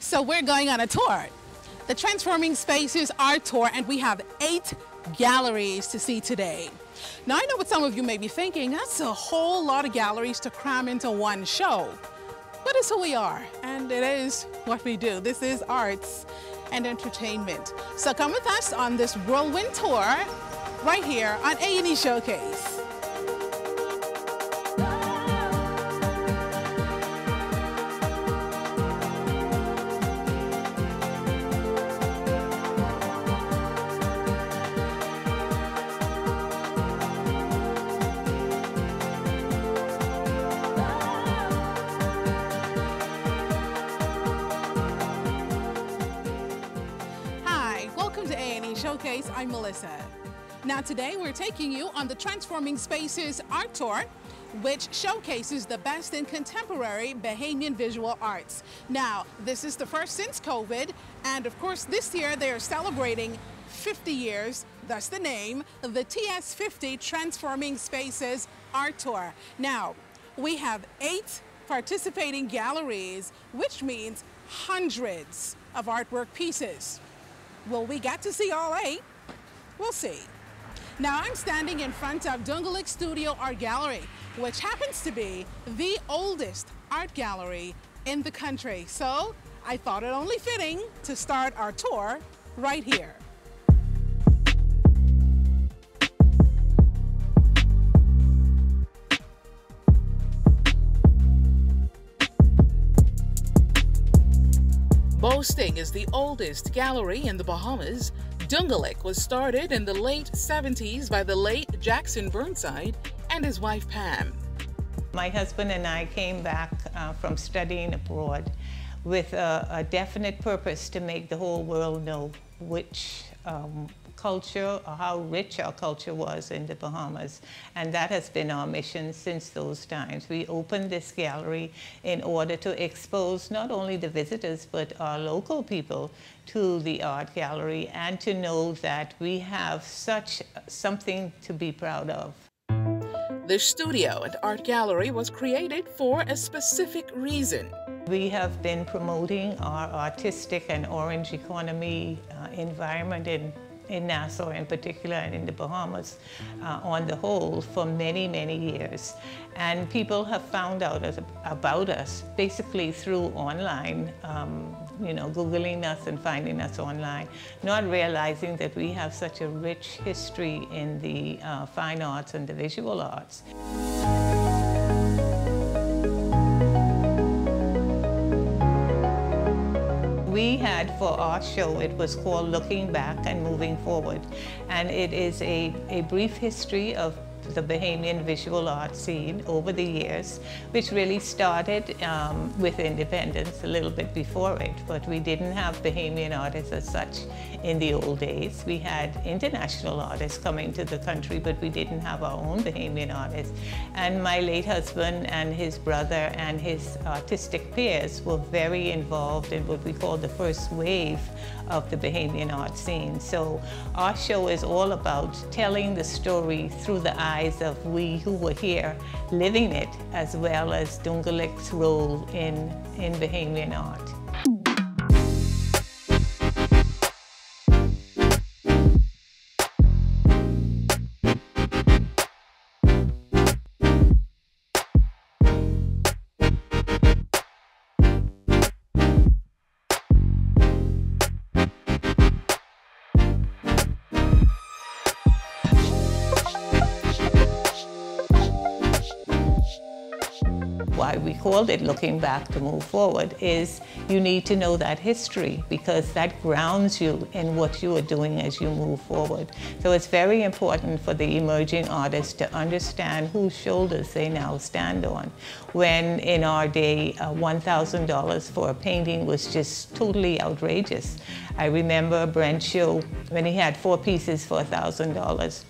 So we're going on a tour, the Transforming Spaces Art Tour, and we have 8 galleries to see today. Now I know what some of you may be thinking, that's a whole lot of galleries to cram into one show. But it's who we are, and it is what we do. This is arts and entertainment. So come with us on this whirlwind tour right here on A&E Showcase. Showcase, I'm Melissa. Now today we're taking you on the Transforming Spaces Art Tour, which showcases the best in contemporary Bahamian visual arts. Now, this is the first since COVID, and of course this year they are celebrating 50 years, thus the name, the TS50 Transforming Spaces Art Tour. Now, we have 8 participating galleries, which means hundreds of artwork pieces. Will we get to see all 8? We'll see. Now I'm standing in front of Dunck Studio Art Gallery, which happens to be the oldest art gallery in the country. So I thought it only fitting to start our tour right here. Boasting is the oldest gallery in the Bahamas, Dunck was started in the late 70s by the late Jackson Burnside and his wife Pam. My husband and I came back from studying abroad with a definite purpose to make the whole world know which culture or how rich our culture was in the Bahamas, and that has been our mission since those times. We opened this gallery in order to expose not only the visitors but our local people to the art gallery and to know that we have something to be proud of. The studio and art gallery was created for a specific reason. We have been promoting our artistic and orange economy environment in Nassau in particular and in the Bahamas on the whole for many, many years. And people have found out about us basically through online, you know, Googling us and finding us online, not realizing that we have such a rich history in the fine arts and the visual arts. We had for our show, it was called Looking Back and Moving Forward. And it is a brief history of the Bahamian visual art scene over the years, which really started with independence a little bit before it, but we didn't have Bahamian artists as such in the old days. We had international artists coming to the country, but we didn't have our own Bahamian artists. And my late husband and his brother and his artistic peers were very involved in what we call the first wave of the Bahamian art scene. So our show is all about telling the story through the eyes of we who were here living it, as well as Dunck's role in Bahamian art. Why we called it Looking Back to Move Forward is you need to know that history because that grounds you in what you are doing as you move forward. So it's very important for the emerging artists to understand whose shoulders they now stand on. When in our day, $1,000 for a painting was just totally outrageous. I remember Brent show when he had 4 pieces for $1,000.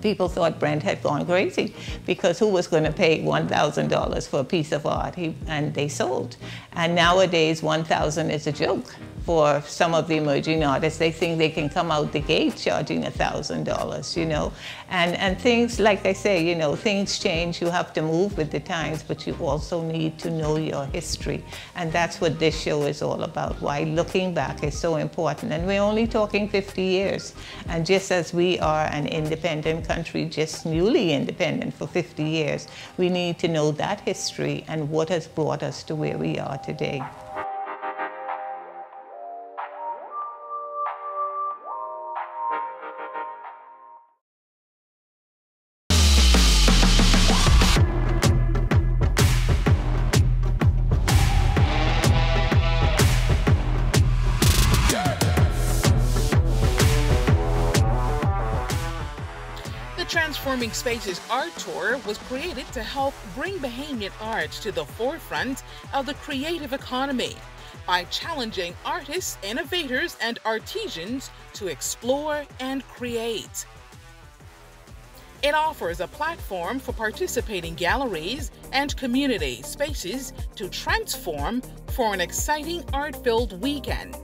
People thought Brent had gone crazy because who was going to pay $1,000 for a piece of art? And they sold. And nowadays, $1,000 is a joke. for some of the emerging artists. They think they can come out the gate charging $1,000, you know. And things, like I say, you know, things change. You have to move with the times, but you also need to know your history. And that's what this show is all about, why looking back is so important. And we're only talking 50 years. And just as we are an independent country, just newly independent for 50 years, we need to know that history and what has brought us to where we are today. Transforming Spaces Art Tour was created to help bring Bahamian art to the forefront of the creative economy by challenging artists, innovators, and artisans to explore and create. It offers a platform for participating galleries and community spaces to transform for an exciting art-filled weekend.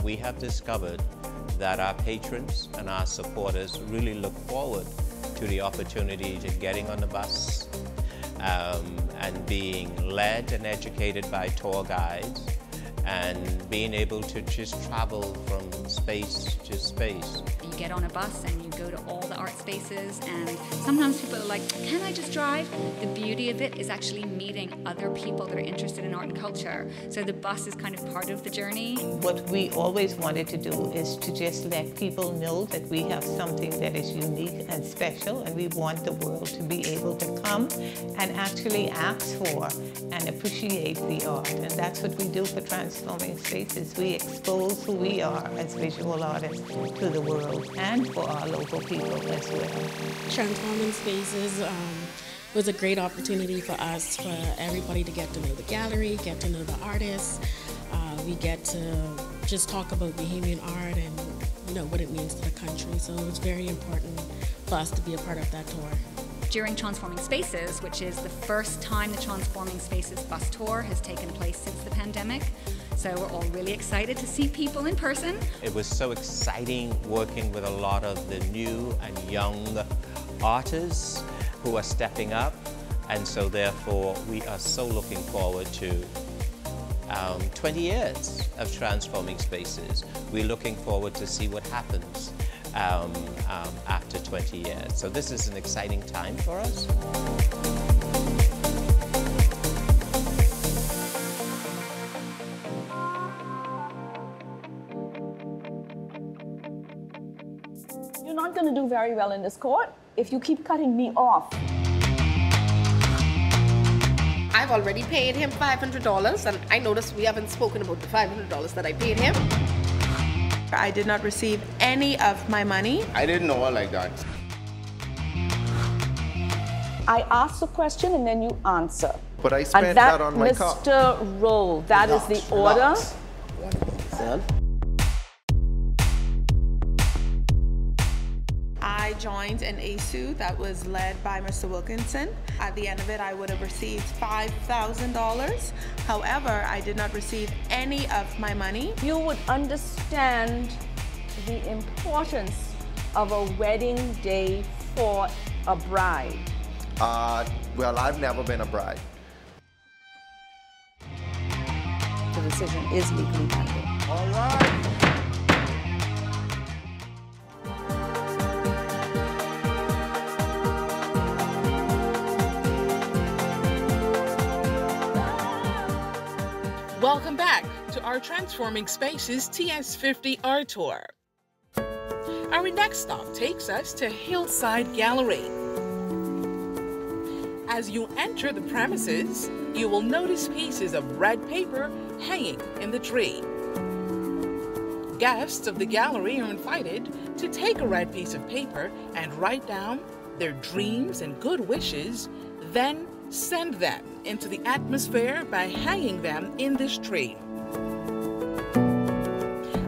We have discovered that our patrons and our supporters really look forward to the opportunity to getting on the bus and being led and educated by tour guides and being able to just travel from space to space. You get on a bus and you go to all the art spaces, and sometimes people are like, can I just drive? The beauty of it is actually meeting other people that are interested in art and culture. So the bus is kind of part of the journey. What we always wanted to do is to just let people know that we have something that is unique and special, and we want the world to be able to come and actually ask for and appreciate the art. And that's what we do for Transforming Spaces. We expose who we are as visual artists to the world and for our local people as well. Transforming Spaces was a great opportunity for us, for everybody to get to know the gallery, get to know the artists. We get to just talk about Bahamian art and, you know, what it means to the country. So it was very important for us to be a part of that tour. During Transforming Spaces, which is the first time the Transforming Spaces bus tour has taken place since the pandemic. So we're all really excited to see people in person. It was so exciting working with a lot of the new and young artists who are stepping up. And so therefore, we are so looking forward to 20 years of Transforming Spaces. We're looking forward to see what happens after 20 years. So this is an exciting time for us. You're not going to do very well in this court if you keep cutting me off. I've already paid him $500, and I noticed we haven't spoken about the $500 that I paid him. I did not receive any of my money. I didn't know her like that. I ask a question and then you answer. But I spent that on my car. Mr. Rowe, that is the order. Son? I joined an ASU that was led by Mr. Wilkinson. At the end of it, I would have received $5,000. However, I did not receive any of my money. You would understand the importance of a wedding day for a bride. Well, I've never been a bride. The decision is legally binding. All right. Welcome back to our Transforming Spaces TS50 Art Tour. Our next stop takes us to Hillside Gallery. As you enter the premises, you will notice pieces of red paper hanging in the tree. Guests of the gallery are invited to take a red piece of paper and write down their dreams and good wishes, then send them into the atmosphere by hanging them in this tree.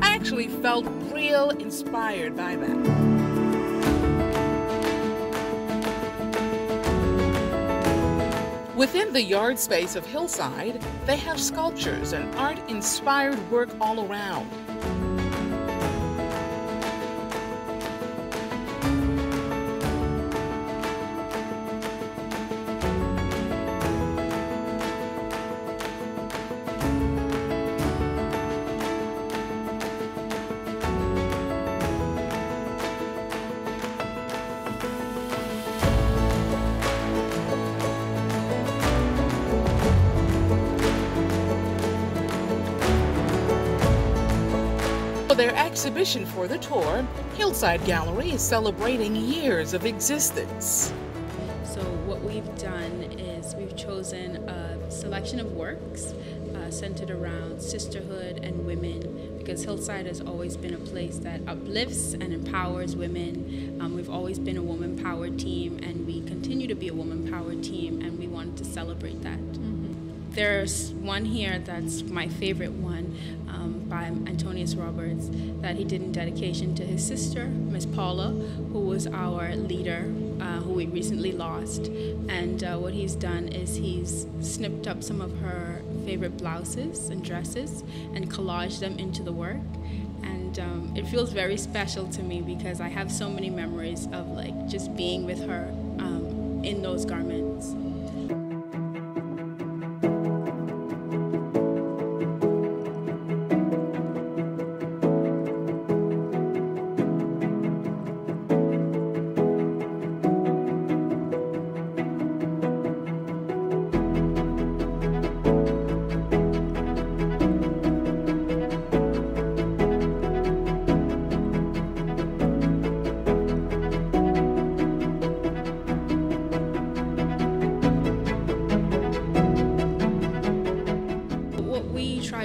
I actually felt real inspired by that. Within the yard space of Hillside, they have sculptures and art-inspired work all around. For their exhibition for the tour, Hillside Gallery is celebrating years of existence. So what we've done is we've chosen a selection of works centered around sisterhood and women, because Hillside has always been a place that uplifts and empowers women. We've always been a woman-powered team, and we continue to be a woman-powered team, and we wanted to celebrate that. There's one here that's my favorite one, by Antonius Roberts, that he did in dedication to his sister, Miss Paula, who was our leader, who we recently lost. And what he's done is he's snipped up some of her favorite blouses and dresses and collaged them into the work. And it feels very special to me because I have so many memories of like just being with her in those garments.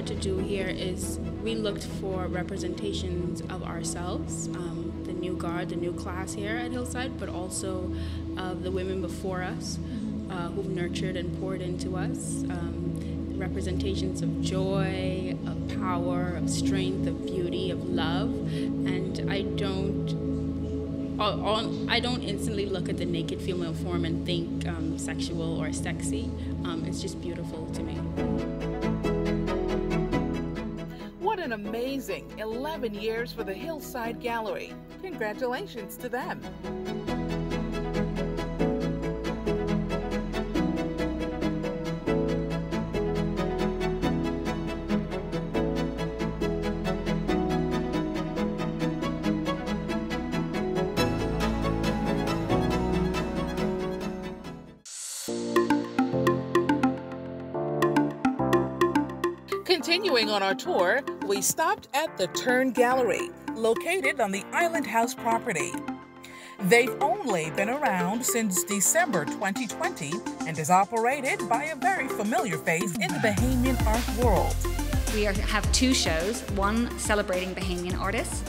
To do here is we looked for representations of ourselves, the new guard, the new class here at Hillside, but also of the women before us who've nurtured and poured into us, representations of joy, of power, of strength, of beauty, of love. And I don't instantly look at the naked female form and think sexual or sexy. It's just beautiful to me. What an amazing 11 years for the Hillside Gallery. Congratulations to them. Continuing on our tour, we stopped at the Dunck Gallery, located on the Island House property. They've only been around since December 2020 and is operated by a very familiar face in the Bahamian art world. We have two shows, one celebrating Bahamian artists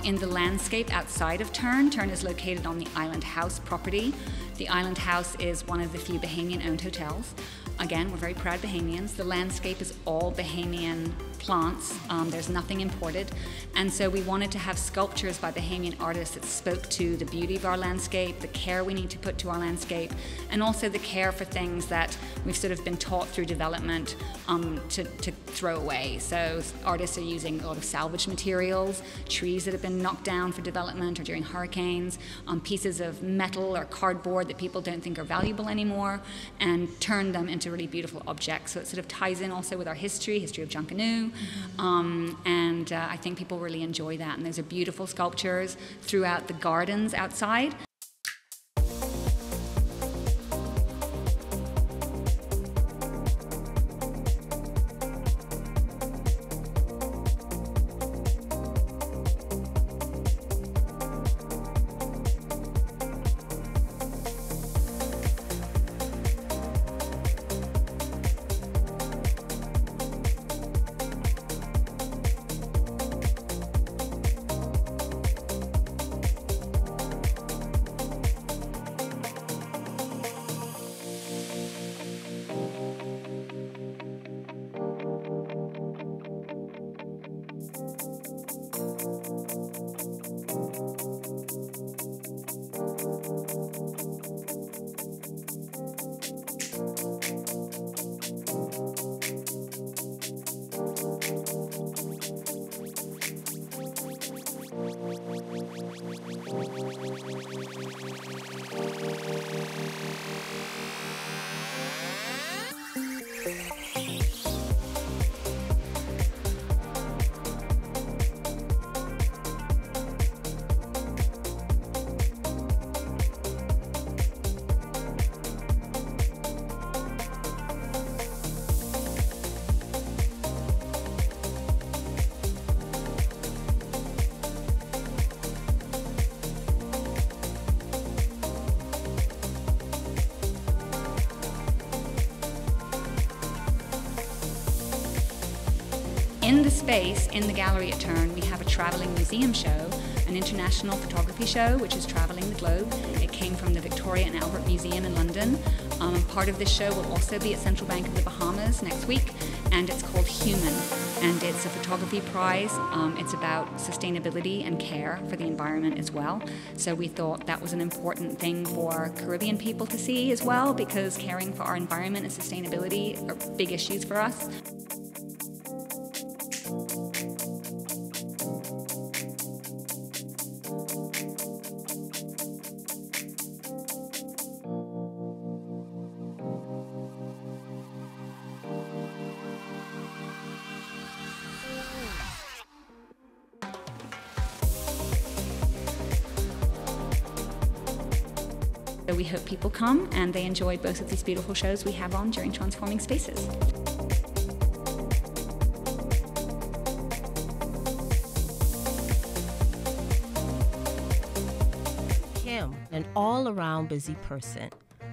in the landscape outside of Dunck. Dunck is located on the Island House property. The Island House is one of the few Bahamian-owned hotels. Again, we're very proud Bahamians. The landscape is all Bahamian plants. There's nothing imported. And so we wanted to have sculptures by Bahamian artists that spoke to the beauty of our landscape, the care we need to put to our landscape, and also the care for things that we've sort of been taught through development to throw away. So artists are using a lot of salvaged materials, trees that have been knocked down for development or during hurricanes, pieces of metal or cardboard that people don't think are valuable anymore, and turn them into really beautiful objects. So it sort of ties in also with our history of Junkanoo, and I think people really enjoy that. And those are beautiful sculptures throughout the gardens outside. in the space, in the gallery at Turn, we have a traveling museum show, an international photography show, which is traveling the globe. It came from the Victoria and Albert Museum in London. Part of this show will also be at Central Bank of the Bahamas next week, and it's called Human, and it's a photography prize. It's about sustainability and care for the environment as well. So we thought that was an important thing for Caribbean people to see as well, because caring for our environment and sustainability are big issues for us. So we hope people come and they enjoy both of these beautiful shows we have on during Transforming Spaces. Kim, an all-around busy person,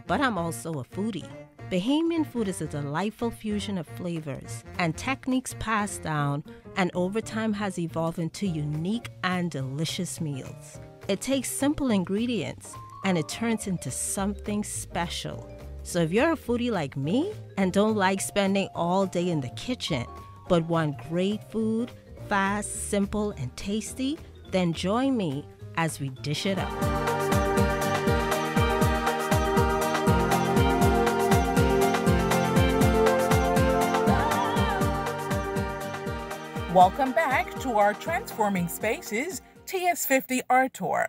but I'm also a foodie. Bahamian food is a delightful fusion of flavors and techniques passed down, and over time has evolved into unique and delicious meals. It takes simple ingredients and it turns into something special. So if you're a foodie like me and don't like spending all day in the kitchen, but want great food, fast, simple, and tasty, then join me as we dish it up. Welcome back to our Transforming Spaces TS50 Art Tour.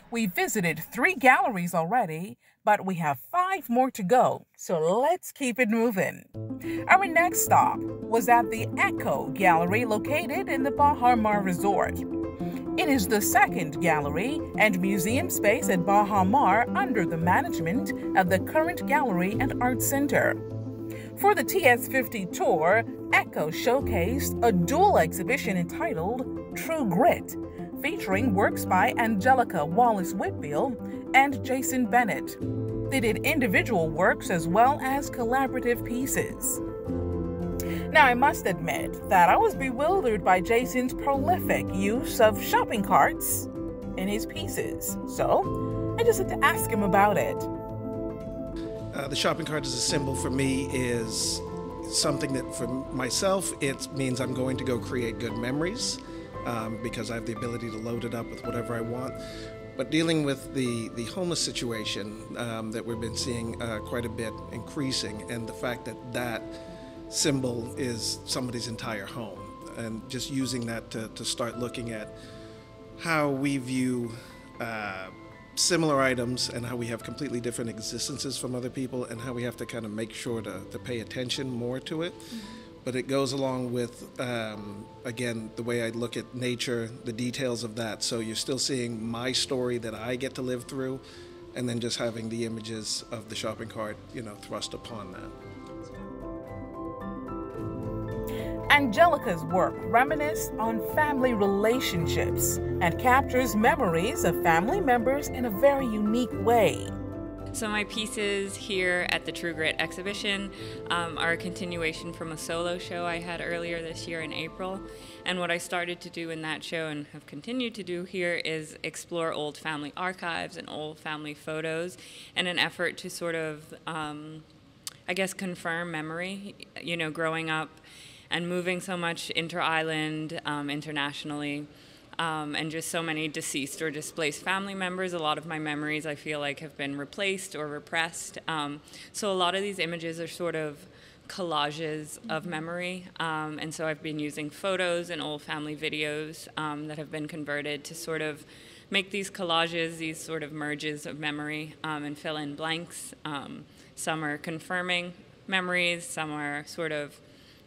We visited 3 galleries already, but we have 5 more to go, so let's keep it moving. Our next stop was at the Echo Gallery located in the Baha Mar Resort. It is the 2nd gallery and museum space at Baha Mar under the management of the current Gallery and Art Center. For the TS50 tour, Echo showcased a dual exhibition entitled True Grit, featuring works by Angelica Wallace-Whitfield and Jason Bennett. They did individual works as well as collaborative pieces. Now, I must admit that I was bewildered by Jason's prolific use of shopping carts in his pieces, so I just had to ask him about it. The shopping cart as a symbol for me is something that for myself, it means I'm going to go create good memories. Because I have the ability to load it up with whatever I want. But dealing with the homeless situation that we've been seeing quite a bit increasing, and the fact that that symbol is somebody's entire home, and just using that to start looking at how we view similar items and how we have completely different existences from other people, and how we have to kind of make sure to pay attention more to it. But it goes along with, again, the way I look at nature, the details of that. So you're still seeing my story that I get to live through, and then just having the images of the shopping cart, thrust upon that. Angelica's work reminisces on family relationships and captures memories of family members in a very unique way. So my pieces here at the True Grit exhibition are a continuation from a solo show I had earlier this year in April. And what I started to do in that show and have continued to do here is explore old family archives and old family photos in an effort to sort of, I guess, confirm memory, growing up and moving so much inter-island, internationally. And just so many deceased or displaced family members. A lot of my memories I feel like have been replaced or repressed. So a lot of these images are sort of collages of memory. And so I've been using photos and old family videos that have been converted to sort of make these collages, these sort of merges of memory, and fill in blanks. Some are confirming memories, some are sort of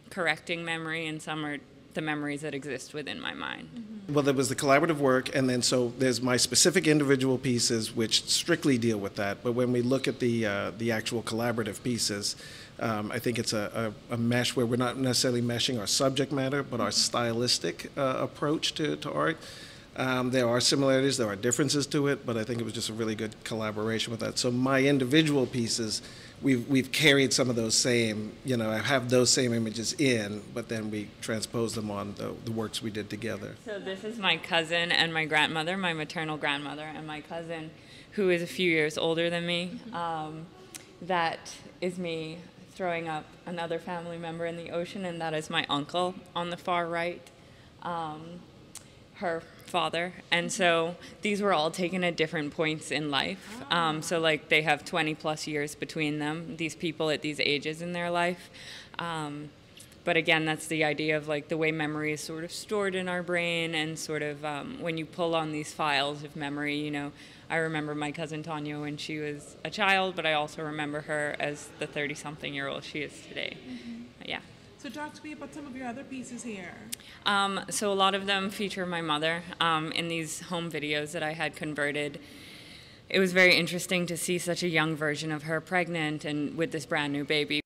correcting memory, and some are the memories that exist within my mind. Well, there was the collaborative work, and then so there's my specific individual pieces which strictly deal with that. But when we look at the actual collaborative pieces, I think it's a mesh where we're not necessarily meshing our subject matter, but our stylistic approach to art. There are similarities, there are differences to it, but I think it was just a really good collaboration with that. So my individual pieces, we've carried some of those same, I have those same images in, but then we transpose them on the works we did together. So this is my cousin and my grandmother, my maternal grandmother, and my cousin, who is a few years older than me. That is me throwing up another family member in the ocean, and that is my uncle on the far right, her father. And so these were all taken at different points in life. So like they have 20 plus years between them, these people at these ages in their life. But again, that's the idea of like the way memory is sort of stored in our brain, and sort of when you pull on these files of memory, I remember my cousin Tanya when she was a child, but I also remember her as the 30-something-year-old she is today. Yeah. So talk to me about some of your other pieces here. So a lot of them feature my mother in these home videos that I had converted. It was very interesting to see such a young version of her pregnant and with this brand new baby.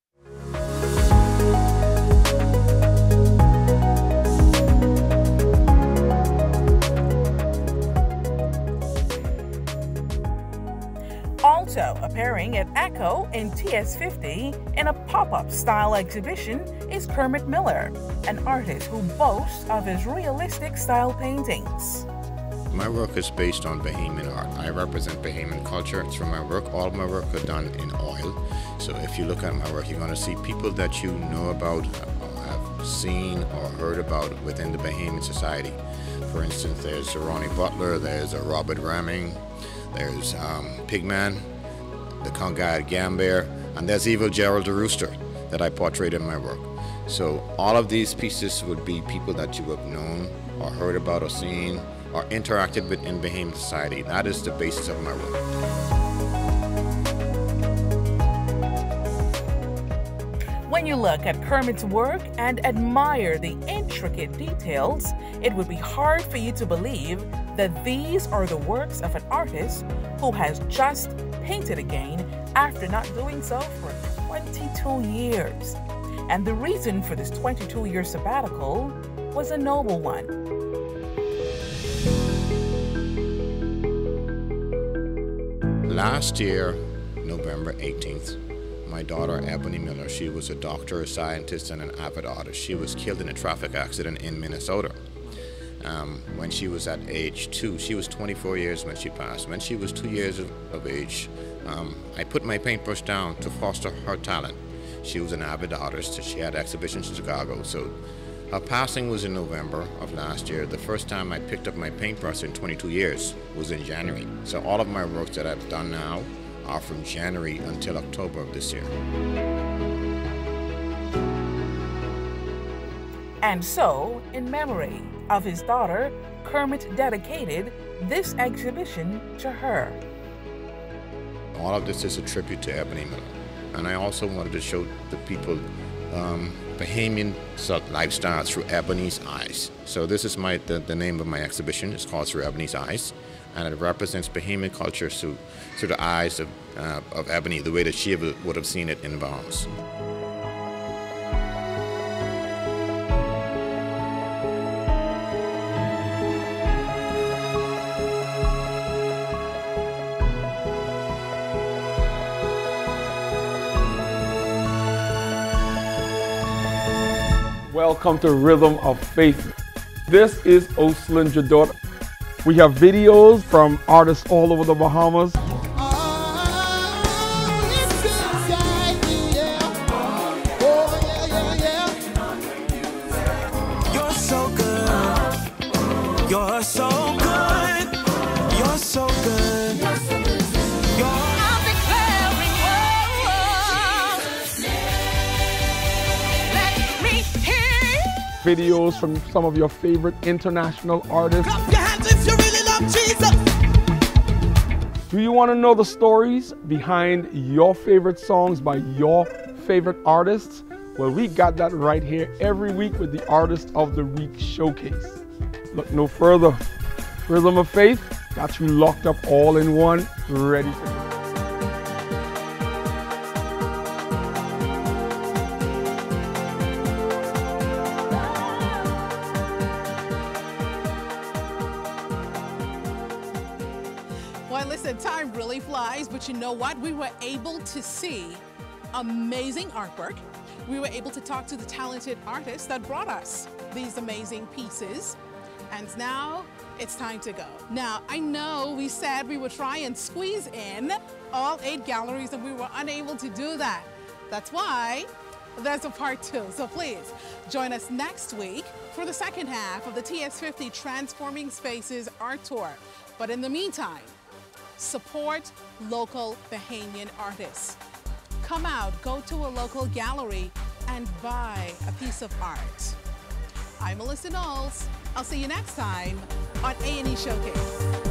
Also appearing at Echo in TS50 in a pop-up style exhibition is Kermit Miller, an artist who boasts of his realistic style paintings. My work is based on Bahamian art. I represent Bahamian culture through my work. All of my work are done in oil. So if you look at my work, you're going to see people that you know about, or have seen or heard about within the Bahamian society. For instance, there's a Ronnie Butler, there's a Robert Ramming, there's Pigman, the Conguy Gambier, and there's even Gerald the Rooster that I portrayed in my work. So all of these pieces would be people that you have known or heard about or seen or interacted with in Bahamian society. That is the basis of my work. When you look at Kermit's work and admire the intricate details, it would be hard for you to believe that these are the works of an artist who has just painted again after not doing so for 22 years. And the reason for this 22-year sabbatical was a noble one. Last year, November 18th, my daughter Ebony Miller, she was a doctor, a scientist, and an avid artist. She was killed in a traffic accident in Minnesota. When she was at age 2, she was 24 years when she passed. When she was 2 years of age, I put my paintbrush down to foster her talent. She was an avid artist. She had exhibitions in Chicago. So her passing was in November of last year. The first time I picked up my paintbrush in 22 years was in January. So all of my works that I've done now are from January until October of this year. And so, in memory of his daughter, Kermit dedicated this exhibition to her. All of this is a tribute to Ebony Miller. And I also wanted to show the people Bahamian lifestyle through Ebony's eyes. So this is the name of my exhibition. It's called Through Ebony's Eyes. And it represents Bahamian culture through the eyes of Ebony, the way that she would have seen it in Bahamas. Welcome to Rhythm of Faith. This is Oslin Jadot. We have videos from artists all over the Bahamas. You're so good. You're so good. You're so good. I'm declaring let me hear Videos from some of your favorite international artists. Clap your hands if you really love Jesus. Do you want to know the stories behind your favorite songs by your favorite artists? Well, we got that right here every week with the Artist of the Week Showcase. Look no further. Rhythm of Faith got you locked up all in one, ready for you. Listen, time really flies, but you know what? We were able to see amazing artwork. We were able to talk to the talented artists that brought us these amazing pieces. And now it's time to go. Now, I know we said we would try and squeeze in all 8 galleries, and we were unable to do that. That's why there's a part 2. So please join us next week for the second half of the TS50 Transforming Spaces Art Tour. But in the meantime, support local Bahamian artists. Come out, go to a local gallery, and buy a piece of art. I'm Melissa Knowles. I'll see you next time on A&E Showcase.